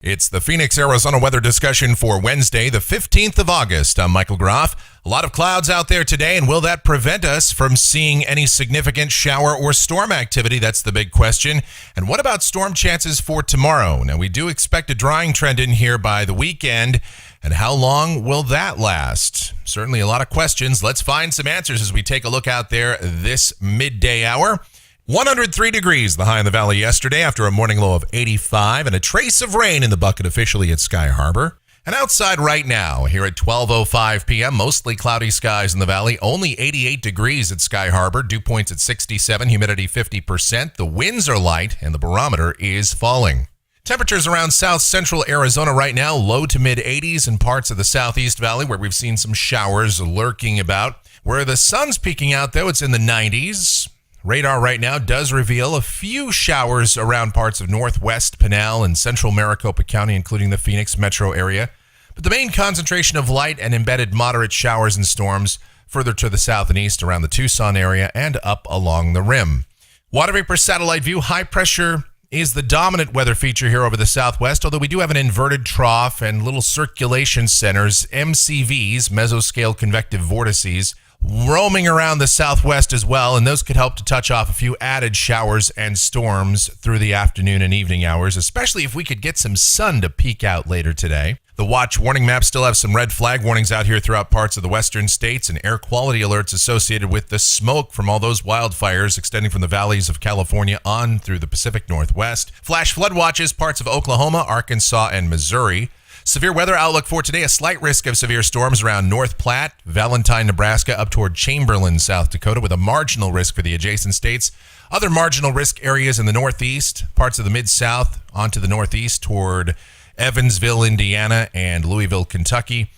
It's the Phoenix, Arizona weather discussion for Wednesday, the 15th of August. I'm Michael Groff. A lot of clouds out there today, and will that prevent us from seeing any significant shower or storm activity? That's the big question. And what about storm chances for tomorrow? Now, we do expect a drying trend in here by the weekend, and how long will that last? Certainly a lot of questions. Let's find some answers as we take a look out there this midday hour. 103 degrees, the high in the valley yesterday after a morning low of 85 and a trace of rain in the bucket officially at Sky Harbor. And outside right now, here at 12:05 p.m., mostly cloudy skies in the valley, only 88 degrees at Sky Harbor, dew points at 67, humidity 50%. The winds are light and the barometer is falling. Temperatures around south central Arizona right now, low to mid 80s in parts of the southeast valley where we've seen some showers lurking about. Where the sun's peeking out, though, it's in the 90s. Radar right now does reveal a few showers around parts of northwest Pinal and central Maricopa County, including the Phoenix metro area. But the main concentration of light and embedded moderate showers and storms further to the south and east around the Tucson area and up along the rim. Water vapor satellite view, high pressure is the dominant weather feature here over the southwest, although we do have an inverted trough and little circulation centers, MCVs, mesoscale convective vortices, roaming around the southwest as well, and those could help to touch off a few added showers and storms through the afternoon and evening hours, especially if we could get some sun to peek out later today. The watch warning maps still have some red flag warnings out here throughout parts of the western states and air quality alerts associated with the smoke from all those wildfires extending from the valleys of California on through the Pacific Northwest. Flash flood watches parts of Oklahoma, Arkansas, and Missouri. Severe weather outlook for today, a slight risk of severe storms around North Platte, Valentine, Nebraska, up toward Chamberlain, South Dakota, with a marginal risk for the adjacent states. Other marginal risk areas in the northeast, parts of the mid-south onto the northeast toward Evansville, Indiana, and Louisville, Kentucky,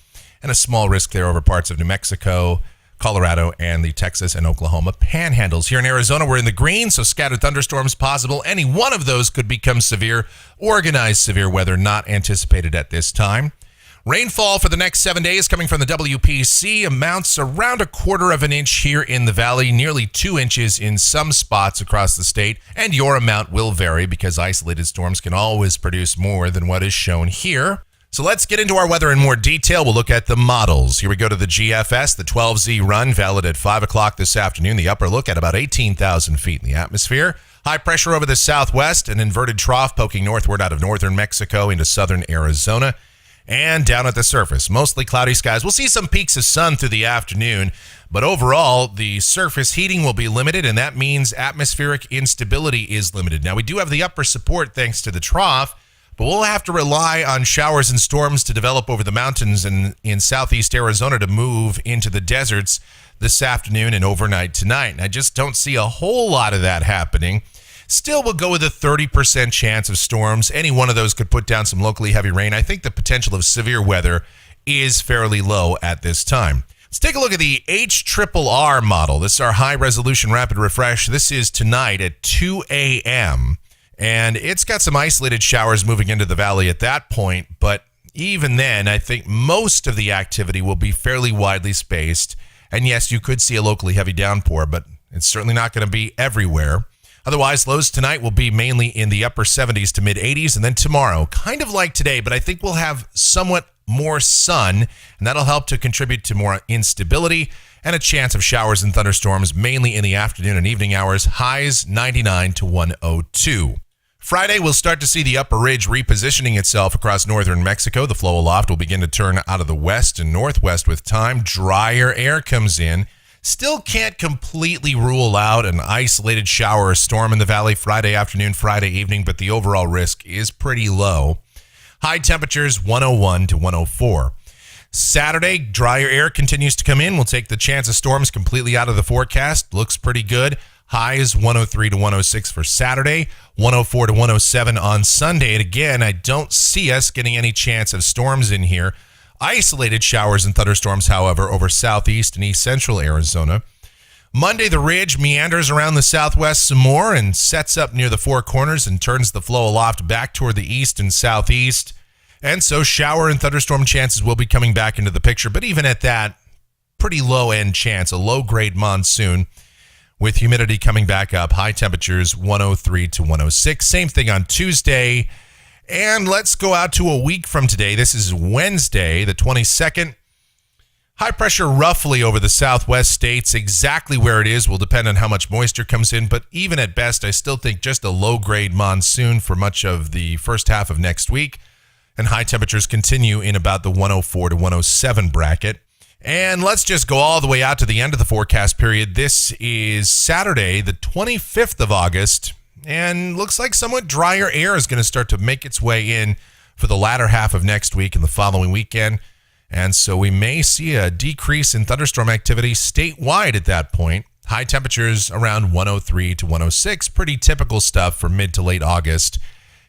and a small risk there over parts of New Mexico, Colorado, and the Texas and Oklahoma panhandles. Here in Arizona, we're in the green, so scattered thunderstorms possible. Any one of those could become severe. Organized severe weather not anticipated at this time. Rainfall for the next 7 days coming from the WPC amounts around 1/4 inch here in the valley, nearly 2 inches in some spots across the state, and your amount will vary because isolated storms can always produce more than what is shown here. So let's get into our weather in more detail. We'll look at the models. Here we go to the GFS, the 12Z run, valid at 5 o'clock this afternoon. The upper look at about 18,000 feet in the atmosphere. High pressure over the southwest, an inverted trough poking northward out of northern Mexico into southern Arizona. And down at the surface, mostly cloudy skies. We'll see some peaks of sun through the afternoon, but overall, the surface heating will be limited, and that means atmospheric instability is limited. Now, we do have the upper support thanks to the trough, but we'll have to rely on showers and storms to develop over the mountains and in southeast Arizona to move into the deserts this afternoon and overnight tonight. And I just don't see a whole lot of that happening. Still, we'll go with a 30% chance of storms. Any one of those could put down some locally heavy rain. I think the potential of severe weather is fairly low at this time. Let's take a look at the HRRR model. This is our high-resolution rapid refresh. This is tonight at 2 a.m., and it's got some isolated showers moving into the valley at that point, but even then, I think most of the activity will be fairly widely spaced. And yes, you could see a locally heavy downpour, but it's certainly not going to be everywhere. Otherwise, lows tonight will be mainly in the upper 70s to mid 80s, and then tomorrow, kind of like today, but I think we'll have somewhat more sun, and that'll help to contribute to more instability and a chance of showers and thunderstorms, mainly in the afternoon and evening hours, highs 99 to 102. Friday, we'll start to see the upper ridge repositioning itself across northern Mexico. The flow aloft will begin to turn out of the west and northwest with time. Drier air comes in. Still can't completely rule out an isolated shower or storm in the valley Friday afternoon, Friday evening, but the overall risk is pretty low. High temperatures 101 to 104. Saturday, drier air continues to come in. We'll take the chance of storms completely out of the forecast. Looks pretty good. Highs 103 to 106 for Saturday, 104 to 107 on Sunday. And again, I don't see us getting any chance of storms in here. Isolated showers and thunderstorms, however, over southeast and east central Arizona. Monday, the ridge meanders around the southwest some more and sets up near the Four Corners and turns the flow aloft back toward the east and southeast. And so shower and thunderstorm chances will be coming back into the picture. But even at that, pretty low-end chance, a low-grade monsoon. With humidity coming back up, high temperatures 103 to 106. Same thing on Tuesday. And let's go out to a week from today. This is Wednesday, the 22nd. High pressure roughly over the southwest states. Exactly where it is will depend on how much moisture comes in. But even at best, I still think just a low-grade monsoon for much of the first half of next week. And high temperatures continue in about the 104 to 107 bracket. And let's just go all the way out to the end of the forecast period. This is Saturday, the 25th of August. And looks like somewhat drier air is going to start to make its way in for the latter half of next week and the following weekend. And so we may see a decrease in thunderstorm activity statewide at that point. High temperatures around 103 to 106. Pretty typical stuff for mid to late August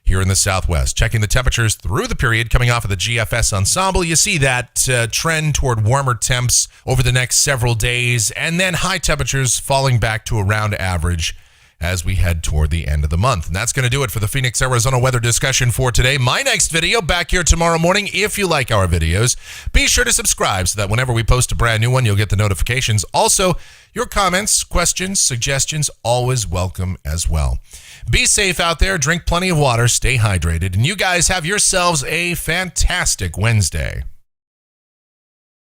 here in the Southwest. Checking the temperatures through the period coming off of the GFS ensemble, you see that trend toward warmer temps over the next several days. And then high temperatures falling back to around average as we head toward the end of the month. And that's going to do it for the Phoenix, Arizona weather discussion for today. My next video back here tomorrow morning. If you like our videos, be sure to subscribe so that whenever we post a brand new one, you'll get the notifications. Also, your comments, questions, suggestions, always welcome as well. Be safe out there, drink plenty of water, stay hydrated, and you guys have yourselves a fantastic Wednesday.